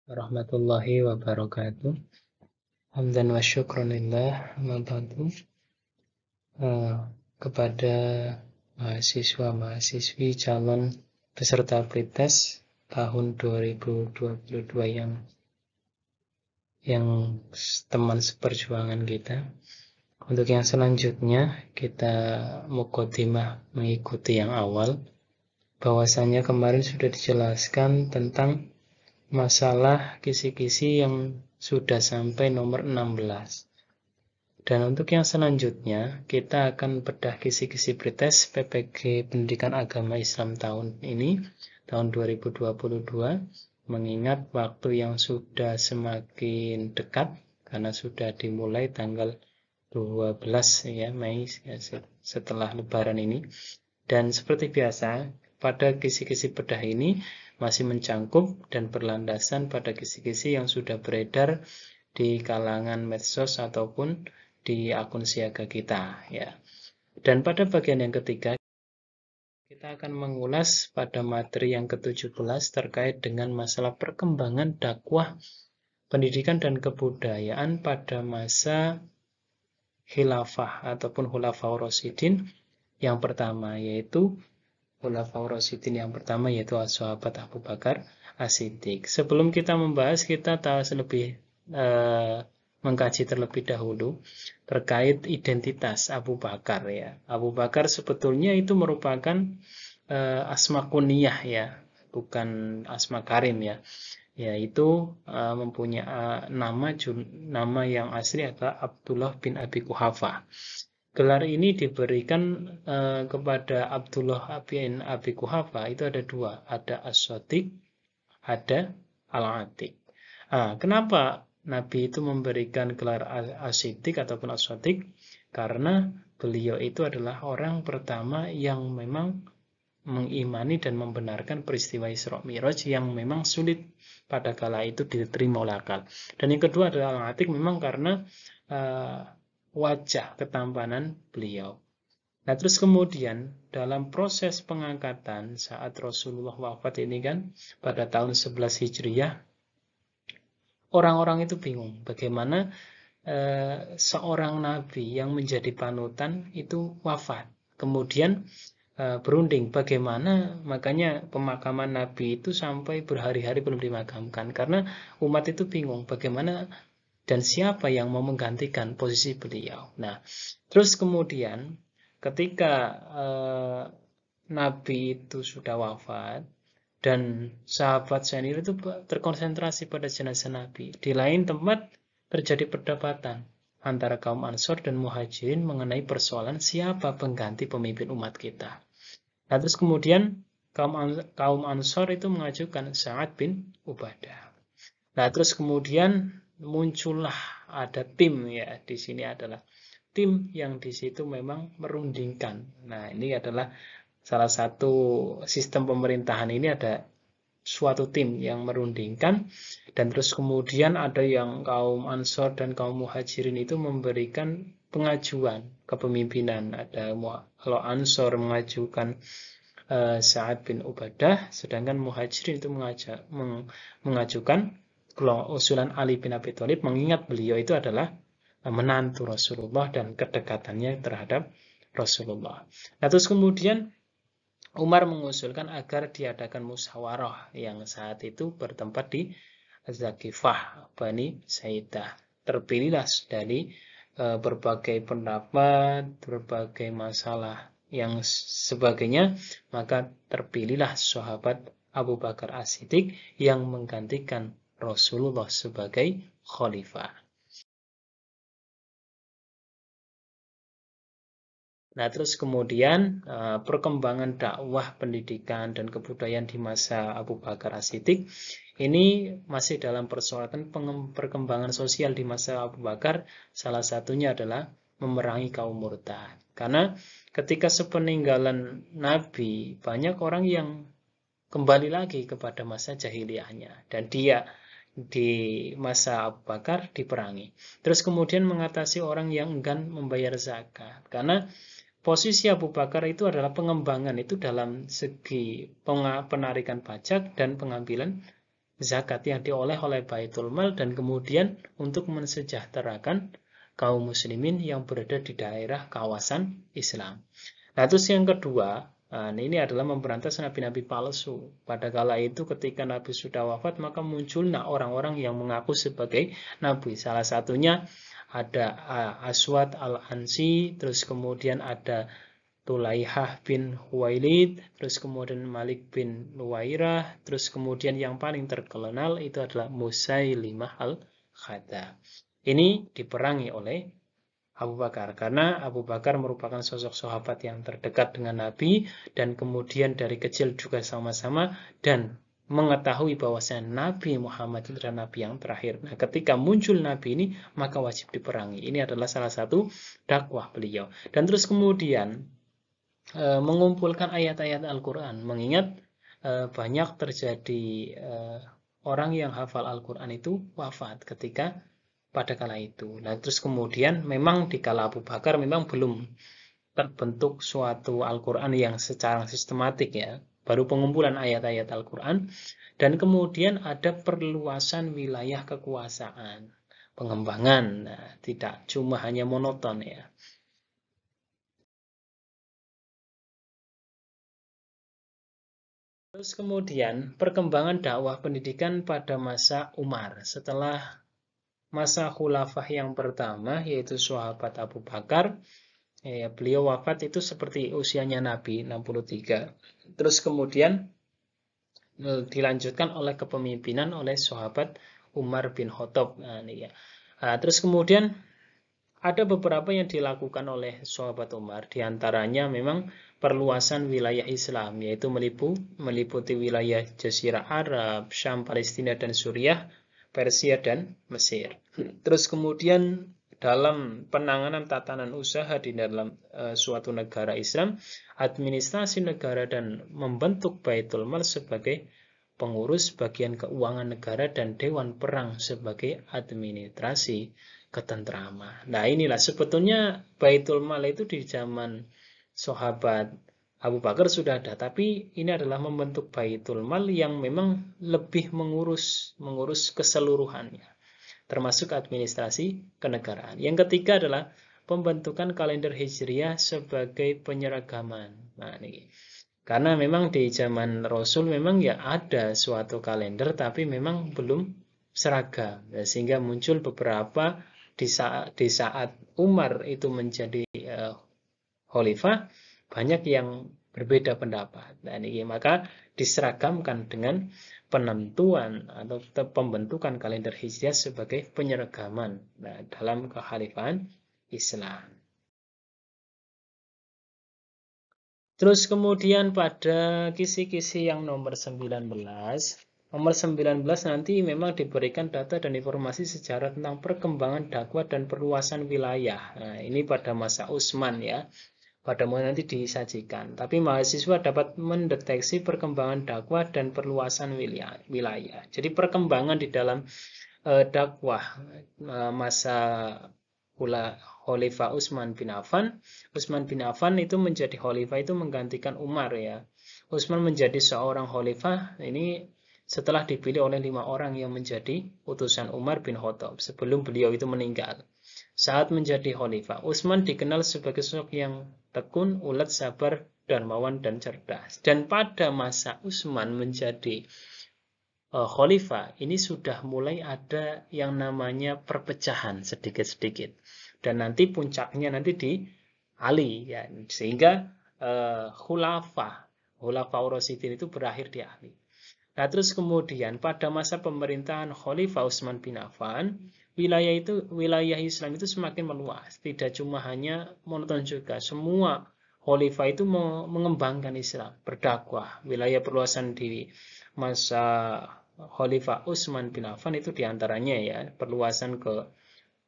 Warahmatullahi wabarakatuh. Hamdan wa syukronillah mabadu kepada mahasiswa-mahasiswi calon peserta pretest tahun 2022 yang teman seperjuangan kita. Untuk yang selanjutnya kita muqaddimah mengikuti yang awal, bahwasanya kemarin sudah dijelaskan tentang masalah kisi-kisi yang sudah sampai nomor 16. Dan untuk yang selanjutnya, kita akan bedah kisi-kisi pretest PPG Pendidikan Agama Islam tahun ini, tahun 2022, mengingat waktu yang sudah semakin dekat, karena sudah dimulai tanggal 12 ya, Mei setelah Lebaran ini. Dan seperti biasa, pada kisi-kisi bedah ini masih mencangkup dan berlandasan pada kisi-kisi yang sudah beredar di kalangan medsos ataupun di akun siaga kita ya. Dan pada bagian yang ketiga kita akan mengulas pada materi yang ke-17 terkait dengan masalah perkembangan dakwah pendidikan dan kebudayaan pada masa khilafah ataupun Khulafaur Rasyidin yang pertama, yaitu Khulafaur Rasyidin yang pertama yaitu sahabat Abu Bakar As-Siddiq. Sebelum kita membahas, kita mengkaji terlebih dahulu terkait identitas Abu Bakar ya. Abu Bakar sebetulnya itu merupakan asma kunyah ya, bukan asma karim ya. Yaitu mempunyai nama yang asli adalah Abdullah bin Abi Quhafah. Gelar ini diberikan kepada Abdullah bin Abi Quhafah itu ada dua, ada As-Shadiq, ada Al-Atiq. Kenapa Nabi itu memberikan gelar As-Siddiq ataupun As-Shadiq? Karena beliau itu adalah orang pertama yang memang mengimani dan membenarkan peristiwa Isra Mi'raj yang memang sulit pada kala itu diterima oleh akal. Dan yang kedua adalah Al-Atiq memang karena wajah ketampanan beliau. Nah, terus kemudian dalam proses pengangkatan saat Rasulullah wafat ini kan pada tahun 11 Hijriah, orang-orang itu bingung bagaimana seorang nabi yang menjadi panutan itu wafat. Kemudian berunding bagaimana, makanya pemakaman nabi itu sampai berhari-hari belum dimakamkan karena umat itu bingung bagaimana dan siapa yang mau menggantikan posisi beliau. Nah, terus kemudian ketika Nabi itu sudah wafat dan sahabat senior itu terkonsentrasi pada jenazah Nabi, di lain tempat terjadi perdebatan antara kaum Ansor dan Muhajirin mengenai persoalan siapa pengganti pemimpin umat kita. Nah, terus kemudian kaum Ansor itu mengajukan Sa'ad bin Ubadah. Nah, terus kemudian muncullah ada tim ya, di sini adalah tim yang di situ memang merundingkan. Nah, ini adalah salah satu sistem pemerintahan, ini ada suatu tim yang merundingkan, dan terus kemudian ada yang kaum Ansor dan kaum Muhajirin itu memberikan pengajuan kepemimpinan. Ada kalau Ansor mengajukan Sa'ad bin Ubadah, sedangkan Muhajirin itu mengajukan usulan Ali bin Abi Thalib, mengingat beliau itu adalah menantu Rasulullah dan kedekatannya terhadap Rasulullah. Nah, terus kemudian Umar mengusulkan agar diadakan musyawarah yang saat itu bertempat di Zakifah Bani Saidah. Terpilihlah dari berbagai pendapat, berbagai masalah yang sebagainya, maka terpilihlah sahabat Abu Bakar As-Siddiq yang menggantikan Rasulullah sebagai khalifah. Nah, terus kemudian perkembangan dakwah pendidikan dan kebudayaan di masa Abu Bakar As-Siddiq ini masih dalam persoalan perkembangan sosial di masa Abu Bakar. Salah satunya adalah memerangi kaum murtad. Karena ketika sepeninggalan Nabi, banyak orang yang kembali lagi kepada masa jahiliyahnya, dan dia di masa Abu Bakar diperangi. Terus kemudian mengatasi orang yang enggan membayar zakat. Karena posisi Abu Bakar itu adalah pengembangan itu dalam segi penarikan pajak dan pengambilan zakat yang dioleh oleh Baitul Mal dan kemudian untuk mensejahterakan kaum muslimin yang berada di daerah kawasan Islam. Nah, terus yang kedua, ini adalah memberantas nabi-nabi palsu. Pada kala itu ketika Nabi sudah wafat, maka muncullah orang-orang yang mengaku sebagai Nabi. Salah satunya ada Aswad al-Ansi, terus kemudian ada Tulaihah bin Huwailid, terus kemudian Malik bin Nuwairah, terus kemudian yang paling terkenal itu adalah Musailimah al-Khadab. Ini diperangi oleh Abu Bakar, karena Abu Bakar merupakan sosok sahabat yang terdekat dengan Nabi dan kemudian dari kecil juga sama-sama dan mengetahui bahwasanya Nabi Muhammad itu adalah Nabi yang terakhir. Nah, ketika muncul Nabi ini maka wajib diperangi. Ini adalah salah satu dakwah beliau. Dan terus kemudian mengumpulkan ayat-ayat Al-Quran, mengingat banyak terjadi orang yang hafal Al-Quran itu wafat ketika pada kala itu. Nah, terus kemudian memang di kala Abu Bakar memang belum terbentuk suatu Al-Quran yang secara sistematik ya. Baru pengumpulan ayat-ayat Al-Quran dan kemudian ada perluasan wilayah kekuasaan, pengembangan. Nah, tidak cuma hanya monoton ya. Terus kemudian perkembangan dakwah pendidikan pada masa Umar setelah masa khulafah yang pertama yaitu sahabat Abu Bakar. Ya, beliau wafat itu seperti usianya Nabi 63. Terus kemudian dilanjutkan oleh kepemimpinan oleh sahabat Umar bin Khattab. Nah, ini ya. Nah, terus kemudian ada beberapa yang dilakukan oleh sahabat Umar, diantaranya memang perluasan wilayah Islam, yaitu meliputi wilayah Jazirah Arab, Syam, Palestina, dan Suriah, Persia, dan Mesir. Terus kemudian dalam penanganan tatanan usaha di dalam suatu negara Islam, administrasi negara dan membentuk Baitul Mal sebagai pengurus bagian keuangan negara dan Dewan Perang sebagai administrasi ketentraman. Nah, inilah sebetulnya Baitul Mal itu di zaman sahabat Abu Bakar sudah ada, tapi ini adalah membentuk Baitul Mal yang memang lebih mengurus keseluruhannya, termasuk administrasi kenegaraan. Yang ketiga adalah pembentukan kalender Hijriah sebagai penyeragaman. Nah, ini karena memang di zaman Rasul memang ya ada suatu kalender, tapi memang belum seragam, sehingga muncul beberapa di saat Umar itu menjadi khalifah, banyak yang berbeda pendapat. Dan ini maka diseragamkan dengan penentuan atau pembentukan kalender Hijriah sebagai penyeragaman dalam kekhalifahan Islam. Terus kemudian pada kisi-kisi yang nomor 19 nanti memang diberikan data dan informasi sejarah tentang perkembangan dakwah dan perluasan wilayah. Nah, ini pada masa Utsman ya. Pada masa nanti disajikan. Tapi mahasiswa dapat mendeteksi perkembangan dakwah dan perluasan wilayah. Jadi perkembangan di dalam dakwah masa Khalifah Utsman bin Affan. Utsman bin Affan itu menjadi khalifah itu menggantikan Umar ya. Utsman menjadi seorang khalifah ini setelah dipilih oleh 5 orang yang menjadi utusan Umar bin Khattab sebelum beliau itu meninggal. Saat menjadi khalifah, Utsman dikenal sebagai sosok yang tekun, ulet, sabar, dermawan, dan cerdas. Dan pada masa Utsman menjadi khalifah, ini sudah mulai ada yang namanya perpecahan sedikit-sedikit. Dan nanti puncaknya nanti di Ali, ya. Sehingga khulafah Rasyidin itu berakhir di Ali. Nah, terus kemudian pada masa pemerintahan Khalifah Utsman bin Affan, wilayah Islam itu semakin meluas. Tidak cuma hanya monoton juga. Semua khalifah itu mengembangkan Islam, berdakwah. Wilayah perluasan di masa Khalifah Utsman bin Affan itu diantaranya ya, perluasan ke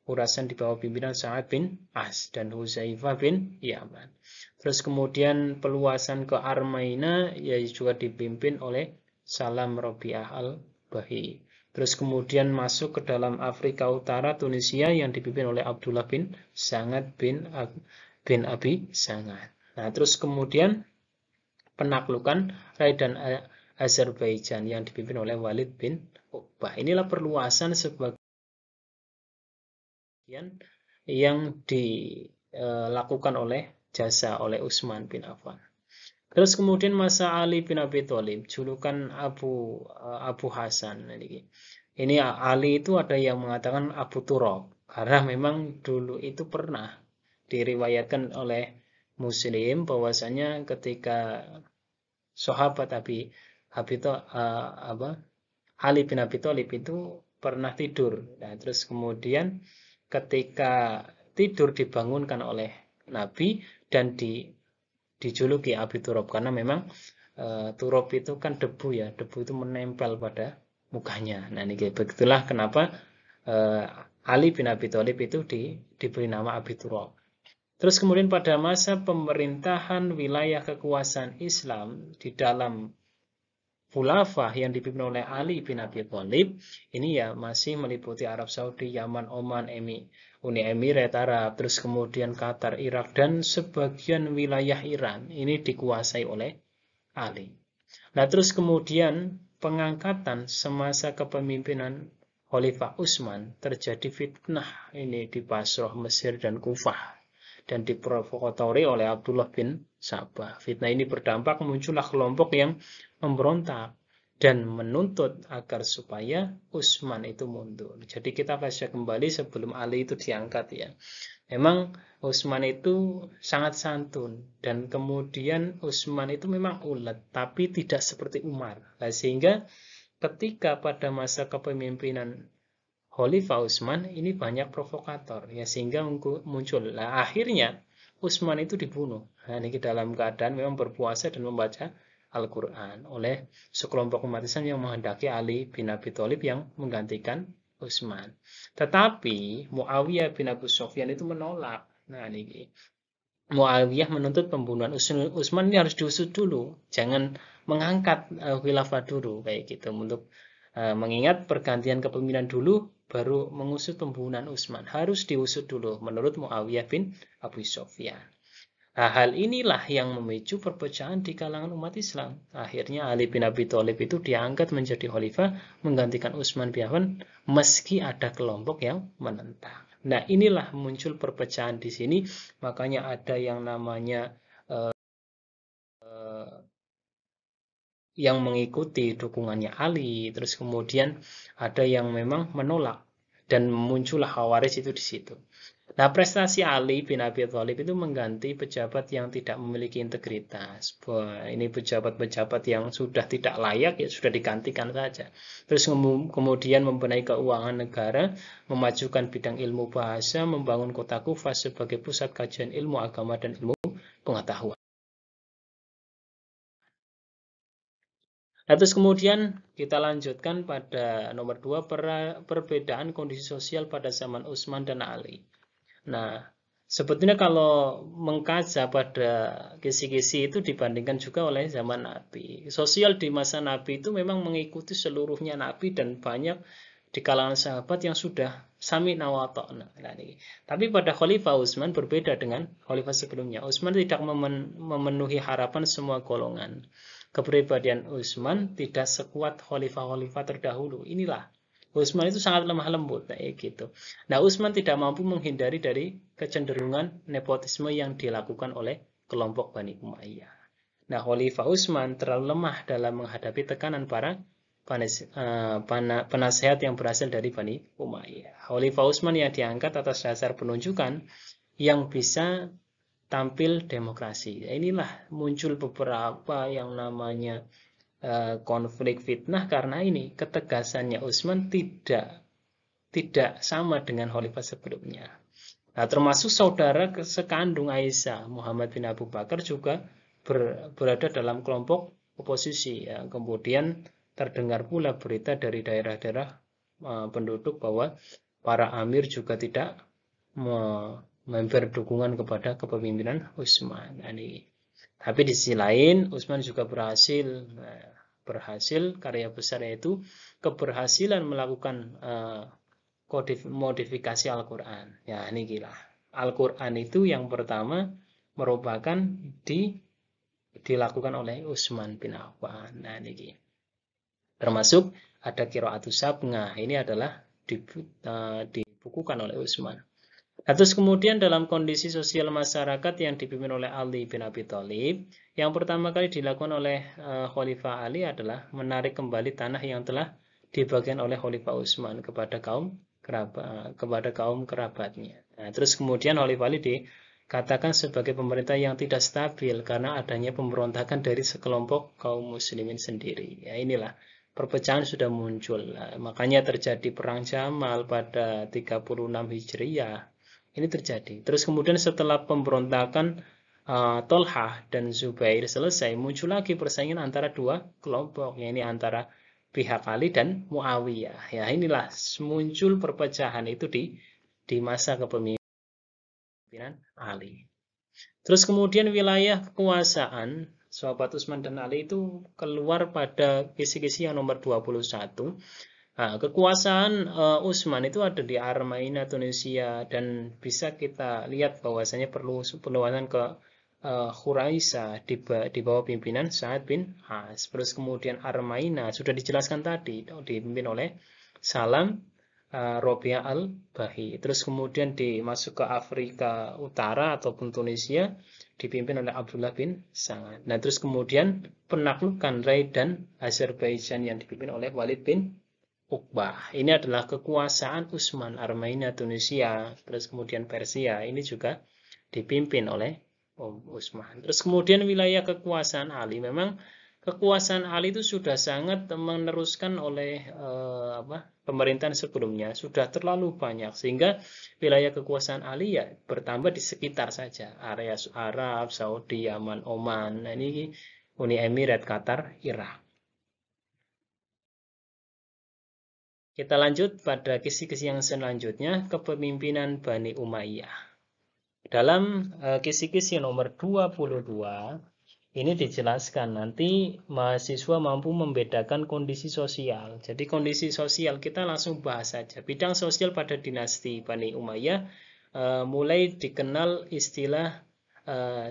Khurasan di bawah pimpinan Sa'ad bin As dan Huzaifah bin Yaman. Terus kemudian perluasan ke Armaina ya juga dipimpin oleh Salam Robiah al-Bahi. Terus kemudian masuk ke dalam Afrika Utara, Tunisia yang dipimpin oleh Abdullah bin Sangad bin Abi Sangad. Nah, terus kemudian penaklukan Rai dan Azerbaijan yang dipimpin oleh Walid bin Uqbah. Inilah perluasan sebagian yang dilakukan oleh Utsman bin Affan. Terus kemudian masa Ali bin Abi Thalib, julukan Abu Hasan. Ini Ali itu ada yang mengatakan Abu Turab, karena memang dulu itu pernah diriwayatkan oleh Muslim bahwasanya ketika sahabat Ali bin Abi Thalib itu pernah tidur. Nah, terus kemudian ketika tidur dibangunkan oleh Nabi dan dijuluki Abi Turab karena memang turab itu kan debu ya, debu itu menempel pada mukanya. Nah, ini begitulah kenapa Ali bin Abi Thalib itu diberi nama Abi Turab. Terus kemudian pada masa pemerintahan wilayah kekuasaan Islam di dalam Khulafah yang dipimpin oleh Ali bin Abi Thalib, ini ya masih meliputi Arab Saudi, Yaman, Oman, Uni Emirat Arab, terus kemudian Qatar, Irak, dan sebagian wilayah Iran. Ini dikuasai oleh Ali. Nah, terus kemudian pengangkatan semasa kepemimpinan Khalifah Utsman terjadi fitnah ini di Basrah, Mesir, dan Kufah dan diprovokatori oleh Abdullah bin Sabah. Fitnah ini berdampak muncullah kelompok yang memberontak dan menuntut agar supaya Utsman itu mundur. Jadi kita baca kembali sebelum Ali itu diangkat ya. Memang Utsman itu sangat santun dan kemudian Utsman itu memang ulet tapi tidak seperti Umar. Nah, sehingga ketika pada masa kepemimpinan Khalifah Utsman ini banyak provokator ya sehingga muncul. Nah, akhirnya Utsman itu dibunuh. Nah, ini dalam keadaan memang berpuasa dan membaca Al-Quran oleh sekelompok umat Islam yang menghendaki Ali bin Abi Thalib yang menggantikan Utsman. Tetapi Muawiyah bin Abu Sufyan itu menolak. Nah, ini Muawiyah menuntut pembunuhan Utsman ini harus diusut dulu, jangan mengangkat khilafah dulu kayak gitu untuk mengingat pergantian kepemimpinan dulu baru mengusut pembunuhan Utsman. Harus diusut dulu menurut Muawiyah bin Abu Sufyan. Nah, hal inilah yang memicu perpecahan di kalangan umat Islam. Akhirnya Ali bin Abi Thalib itu diangkat menjadi khalifah menggantikan Utsman bin Affan meski ada kelompok yang menentang. Nah, inilah muncul perpecahan di sini. Makanya ada yang namanya yang mengikuti dukungannya Ali, terus kemudian ada yang memang menolak dan muncullah Khawarij itu di situ. Nah, prestasi Ali bin Abi Thalib itu mengganti pejabat yang tidak memiliki integritas. Ini pejabat-pejabat yang sudah tidak layak ya sudah digantikan saja. Terus kemudian membenahi keuangan negara, memajukan bidang ilmu bahasa, membangun kota Kufah sebagai pusat kajian ilmu agama dan ilmu pengetahuan. Nah, terus kemudian kita lanjutkan pada nomor 2, perbedaan kondisi sosial pada zaman Utsman dan Ali. Nah, sebetulnya kalau mengkaca pada kisi-kisi itu dibandingkan juga oleh zaman Nabi. Sosial di masa Nabi itu memang mengikuti seluruhnya Nabi dan banyak di kalangan sahabat yang sudah sami nawata'na. Tapi pada Khalifah Utsman berbeda dengan Khalifah sebelumnya. Utsman tidak memenuhi harapan semua golongan. Kepribadian Utsman tidak sekuat khalifah-khalifah terdahulu. Inilah Utsman itu sangat lemah lembut kayak gitu. Nah, Utsman tidak mampu menghindari dari kecenderungan nepotisme yang dilakukan oleh kelompok Bani Umayyah. Nah, Khalifah Utsman terlalu lemah dalam menghadapi tekanan para penasehat yang berasal dari Bani Umayyah. Khalifah Utsman yang diangkat atas dasar penunjukan yang bisa tampil demokrasi. Inilah muncul beberapa yang namanya konflik fitnah karena ini ketegasannya Utsman tidak sama dengan khalifah sebelumnya. Nah, termasuk saudara sekandung Aisyah, Muhammad bin Abu Bakar juga berada dalam kelompok oposisi. Ya. Kemudian terdengar pula berita dari daerah-daerah penduduk bahwa para amir juga tidak memberi dukungan kepada kepemimpinan Utsman. Tapi di sisi lain, Utsman juga berhasil karya besar yaitu keberhasilan melakukan modifikasi Al-Quran. Ya, ini gila. Al-Quran itu yang pertama merupakan dilakukan oleh Utsman bin Affan. Nah, ini termasuk ada qiraatus sab'ah. Ini adalah dibukukan oleh Utsman. Nah, terus kemudian dalam kondisi sosial masyarakat yang dipimpin oleh Ali bin Abi Thalib, yang pertama kali dilakukan oleh Khalifah Ali adalah menarik kembali tanah yang telah dibagikan oleh Khalifah Utsman kepada kaum kerabatnya. Nah, terus kemudian Khalifah Ali dikatakan sebagai pemerintah yang tidak stabil karena adanya pemberontakan dari sekelompok kaum muslimin sendiri. Ya, inilah perpecahan sudah muncul. Nah, makanya terjadi perang Jamal pada 36 Hijriah. Ini terjadi. Terus kemudian setelah pemberontakan Tolhah dan Zubair selesai, muncul lagi persaingan antara dua kelompok, yaitu antara pihak Ali dan Muawiyah. Ya, inilah muncul perpecahan itu di masa kepemimpinan Ali. Terus kemudian wilayah kekuasaan sahabat Utsman dan Ali itu keluar pada kisi-kisi yang nomor 21. Nah, kekuasaan Utsman itu ada di Armaina, Tunisia, dan bisa kita lihat bahwasanya perluasan ke Khuraisah di bawah pimpinan Sa'ad bin As. Terus kemudian Armaina sudah dijelaskan tadi, dipimpin oleh Salam Robiah al-Bahi. Terus kemudian dimasuk ke Afrika Utara ataupun Tunisia, dipimpin oleh Abdullah bin Sa'ad. Nah, terus kemudian penaklukan Rai dan Azerbaijan yang dipimpin oleh Walid bin Uqbah. Ini adalah kekuasaan Utsman, Armenia, Tunisia, terus kemudian Persia. Ini juga dipimpin oleh Utsman. Terus kemudian wilayah kekuasaan Ali. Memang kekuasaan Ali itu sudah sangat meneruskan oleh pemerintahan sebelumnya. Sudah terlalu banyak. Sehingga wilayah kekuasaan Ali ya bertambah di sekitar saja. Area Arab, Saudi, Yaman, Oman. Nah, ini Uni Emirat, Qatar, Irak. Kita lanjut pada kisi-kisi yang selanjutnya, kepemimpinan Bani Umayyah. Dalam kisi-kisi nomor 22, ini dijelaskan nanti mahasiswa mampu membedakan kondisi sosial. Jadi kondisi sosial kita langsung bahas saja. Bidang sosial pada dinasti Bani Umayyah mulai dikenal istilah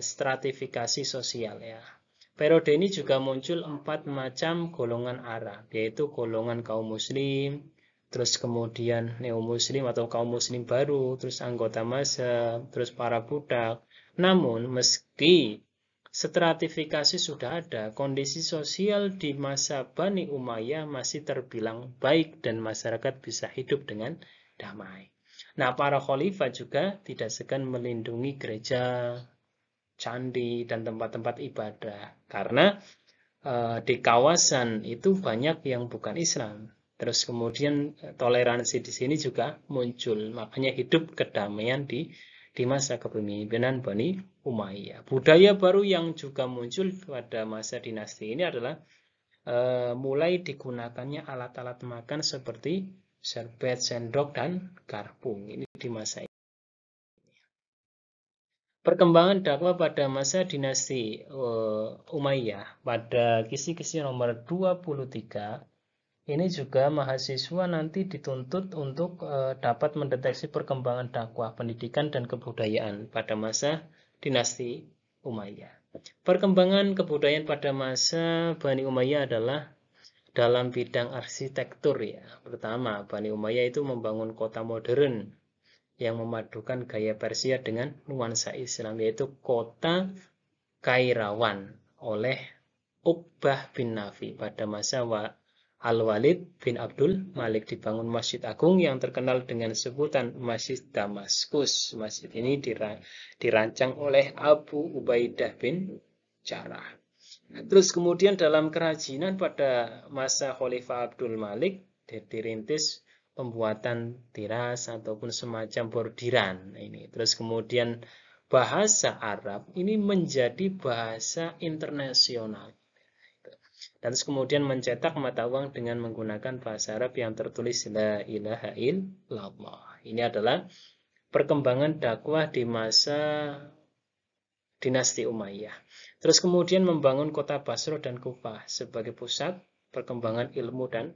stratifikasi sosial ya. Periode ini juga muncul 4 macam golongan Arab, yaitu golongan kaum muslim, terus kemudian neo-muslim atau kaum muslim baru, terus anggota mazhab, terus para budak. Namun, meski stratifikasi sudah ada, kondisi sosial di masa Bani Umayyah masih terbilang baik dan masyarakat bisa hidup dengan damai. Nah, para khalifah juga tidak segan melindungi gereja, candi, dan tempat-tempat ibadah. Karena di kawasan itu banyak yang bukan Islam. Terus kemudian toleransi di sini juga muncul. Makanya hidup kedamaian di masa kepemimpinan Bani Umayyah. Budaya baru yang juga muncul pada masa dinasti ini adalah mulai digunakannya alat-alat makan seperti serbet, sendok, dan garpu. Ini di masa ini. Perkembangan dakwah pada masa dinasti Umayyah pada kisi-kisi nomor 23, ini juga mahasiswa nanti dituntut untuk dapat mendeteksi perkembangan dakwah, pendidikan, dan kebudayaan pada masa dinasti Umayyah. Perkembangan kebudayaan pada masa Bani Umayyah adalah dalam bidang arsitektur ya. Pertama, Bani Umayyah itu membangun kota modern yang memadukan gaya Persia dengan nuansa Islam, yaitu kota Kairawan oleh Uqbah bin Nafi pada masa Al-Walid bin Abdul Malik. Dibangun Masjid Agung yang terkenal dengan sebutan Masjid Damaskus. Masjid ini dirancang oleh Abu Ubaidah bin Jarrah. Terus kemudian dalam kerajinan pada masa Khalifah Abdul Malik dirintis pembuatan tiras ataupun semacam bordiran ini. Terus kemudian bahasa Arab ini menjadi bahasa internasional. Dan terus kemudian mencetak mata uang dengan menggunakan bahasa Arab yang tertulis La ilaha illallah. Ini adalah perkembangan dakwah di masa dinasti Umayyah. Terus kemudian membangun kota Basra dan Kufah sebagai pusat perkembangan ilmu dan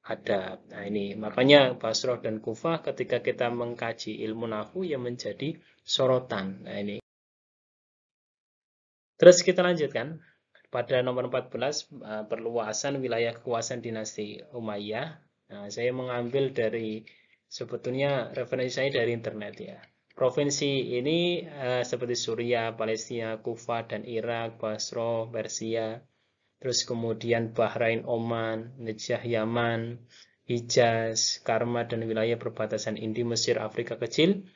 adab. Nah ini makanya Basra dan Kufah ketika kita mengkaji ilmu nahwu yang menjadi sorotan. Nah ini Terus kita lanjutkan. Pada nomor 14, perluasan wilayah kekuasaan dinasti Umayyah. Nah, saya mengambil dari, sebetulnya referensi saya dari internet ya. Provinsi ini seperti Suriah, Palestina, Kufah, dan Irak, Basra, Persia, terus kemudian Bahrain, Oman, Najaf, Yaman, Hijaz, Karma, dan wilayah perbatasan India, Mesir, Afrika Kecil,